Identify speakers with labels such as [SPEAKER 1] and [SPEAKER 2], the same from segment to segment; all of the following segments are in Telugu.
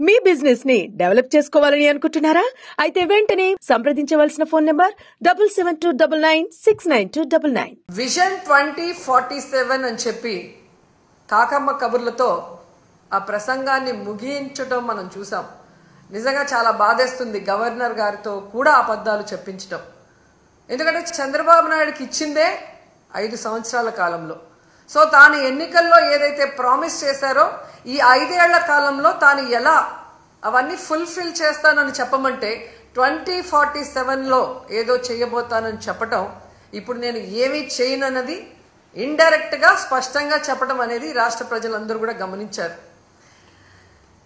[SPEAKER 1] మీ బిజినెస్ ని డెవలప్ చేసుకోవాలని అనుకుంటున్నారా? అయితే వెంటనే సంప్రదించవలసిన ఫోన్ నంబర్ 7729969299.
[SPEAKER 2] విజన్ 2047 అని చెప్పి కాకమ్మ కబుర్లతో ఆ ప్రసంగాన్ని ముగించడం మనం చూసాం. నిజంగా చాలా బాధేస్తుంది గవర్నర్ గారితో కూడా అబద్ధాలు చెప్పించడం. ఎందుకంటే చంద్రబాబు నాయుడుకి ఇచ్చిందే 5 సంవత్సరాల కాలంలో. సో తాను ఎన్నికల్లో ఏదైతే ప్రామిస్ చేశారో ఈ 5 ఏళ్ల కాలంలో తాను ఎలా అవన్నీ ఫుల్ఫిల్ చేస్తానని చెప్పమంటే 2047లో ఏదో చేయబోతానని చెప్పటం, ఇప్పుడు నేను ఏమీ చేయనన్నది ఇండైరెక్ట్ గా స్పష్టంగా చెప్పడం అనేది రాష్ట్ర ప్రజలందరూ కూడా గమనించారు.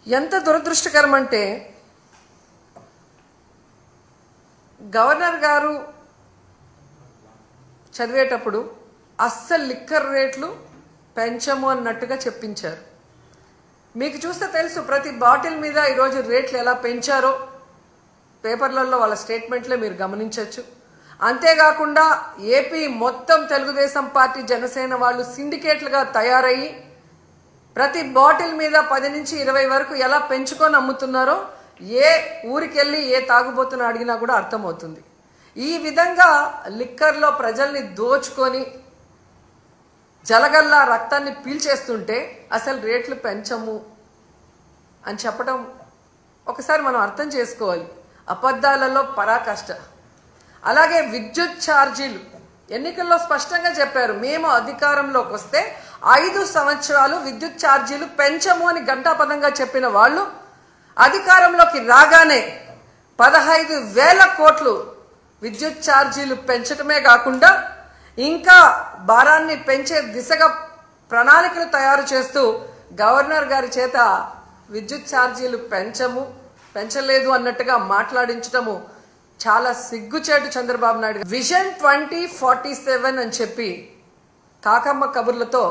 [SPEAKER 2] ఎంత దురదృష్టకరం అంటే గవర్నర్ గారు చదివేటప్పుడు అస్సలు లిక్కర్ రేట్లు పెంచము అన్నట్టుగా చెప్పించారు. మీకు చూస్తే తెలుసు ప్రతి బాటిల్ మీద ఈరోజు రేట్లు ఎలా పెంచారో పేపర్లలో వాళ్ళ స్టేట్మెంట్లే మీరు గమనించవచ్చు. అంతేకాకుండా ఏపీ మొత్తం తెలుగుదేశం పార్టీ జనసేన వాళ్ళు సిండికేట్లుగా తయారయ్యి ప్రతి బాటిల్ మీద 10 నుంచి 20 వరకు ఎలా పెంచుకొని అమ్ముతున్నారో ఏ ఊరికెళ్ళి ఏ తాగుబోతున్నా అడిగినా కూడా అర్థమవుతుంది. ఈ విధంగా లిక్కర్లో ప్రజల్ని దోచుకొని జలగల్లా రక్తాన్ని పీల్చేస్తుంటే అసలు రేట్లు పెంచము అని చెప్పడం ఒకసారి మనం అర్థం చేసుకోవాలి. అబద్ధాలలో పరాకాష్ట. అలాగే విద్యుత్ ఛార్జీలు ఎన్నికల్లో స్పష్టంగా చెప్పారు, మేము అధికారంలోకి వస్తే 5 సంవత్సరాలు విద్యుత్ ఛార్జీలు పెంచము అని ఘంటాపథంగా చెప్పిన వాళ్ళు అధికారంలోకి రాగానే 15,000 కోట్లు విద్యుత్ ఛార్జీలు పెంచటమే కాకుండా ఇంకా భారాన్ని పెంచే దిశగా ప్రణాళికలు తయారు చేస్తూ గవర్నర్ గారి చేత విద్యుత్ ఛార్జీలు పెంచలేదు అన్నట్టుగా మాట్లాడించడము చాలా సిగ్గుచేటు చంద్రబాబు నాయుడు. విజన్ 2047 అని చెప్పి కాకమ్మ కబుర్లతో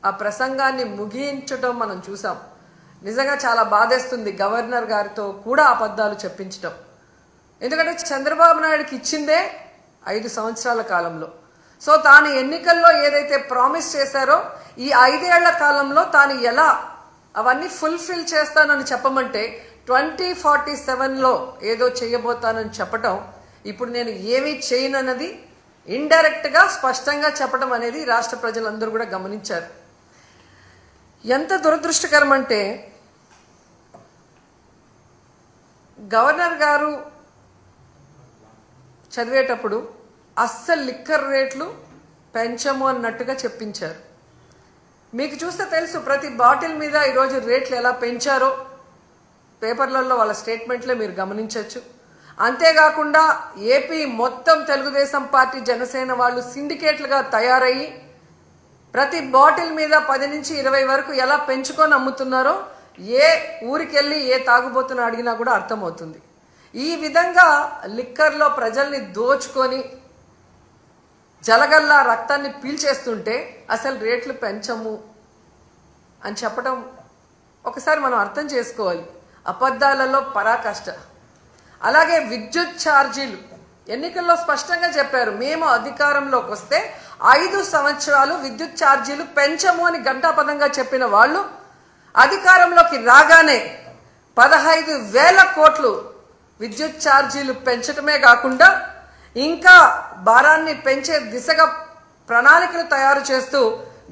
[SPEAKER 2] ఆ ప్రసంగాన్ని ముగించడం మనం చూసాం. నిజంగా చాలా బాధేస్తుంది గవర్నర్ గారితో కూడా అబద్ధాలు చెప్పించడం. ఎందుకంటే చంద్రబాబు నాయుడుకి ఇచ్చిందే 5 సంవత్సరాల కాలంలో. సో తాను ఎన్నికల్లో ఏదైతే ప్రామిస్ చేశారో ఈ 5 ఏళ్ల కాలంలో తాను ఎలా అవన్నీ ఫుల్ఫిల్ చేస్తానని చెప్పమంటే 2047లో ఏదో చేయబోతానని చెప్పటం, ఇప్పుడు నేను ఏమీ చేయనన్నది ఇండైరెక్ట్ గా స్పష్టంగా చెప్పడం అనేది రాష్ట్ర ప్రజలందరూ కూడా గమనించారు. ఎంత దురదృష్టకరం అంటే గవర్నర్ గారు చదివేటప్పుడు అస్సలు లిక్కర్ రేట్లు పెంచము అన్నట్టుగా చెప్పించారు. మీకు చూస్తే తెలుసు ప్రతి బాటిల్ మీద ఈరోజు రేట్లు ఎలా పెంచారో పేపర్లలో వాళ్ళ స్టేట్మెంట్లే మీరు గమనించవచ్చు. అంతేకాకుండా ఏపీ మొత్తం తెలుగుదేశం పార్టీ జనసేన వాళ్ళు సిండికేట్లుగా తయారయ్యి ప్రతి బాటిల్ మీద 10 నుంచి 20 వరకు ఎలా పెంచుకొని అమ్ముతున్నారో ఏ ఊరికెళ్ళి ఏ తాగుబోతున్నా అడిగినా కూడా అర్థమవుతుంది. ఈ విధంగా లిక్కర్లో ప్రజల్ని దోచుకొని జలగల్లా రక్తాన్ని పీల్చేస్తుంటే అసలు రేట్లు పెంచము అని చెప్పడం ఒకసారి మనం అర్థం చేసుకోవాలి. అబద్ధాలలో పరాకాష్ట. అలాగే విద్యుత్ ఛార్జీలు ఎన్నికల్లో స్పష్టంగా చెప్పారు, మేము అధికారంలోకి వస్తే 5 సంవత్సరాలు విద్యుత్ ఛార్జీలు పెంచము అని ఘంటాపథంగా చెప్పిన వాళ్ళు అధికారంలోకి రాగానే 15,000 కోట్లు విద్యుత్ ఛార్జీలు పెంచటమే కాకుండా ఇంకా భారాన్ని పెంచే దిశగా ప్రణాళికలు తయారు చేస్తూ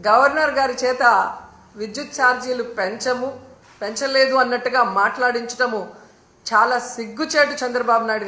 [SPEAKER 2] గవర్నర్ గారి చేత విద్యుత్ ఛార్జీలు పెంచలేదు అన్నట్టుగా మాట్లాడించడము చాలా సిగ్గుచేటు చంద్రబాబు నాయుడు.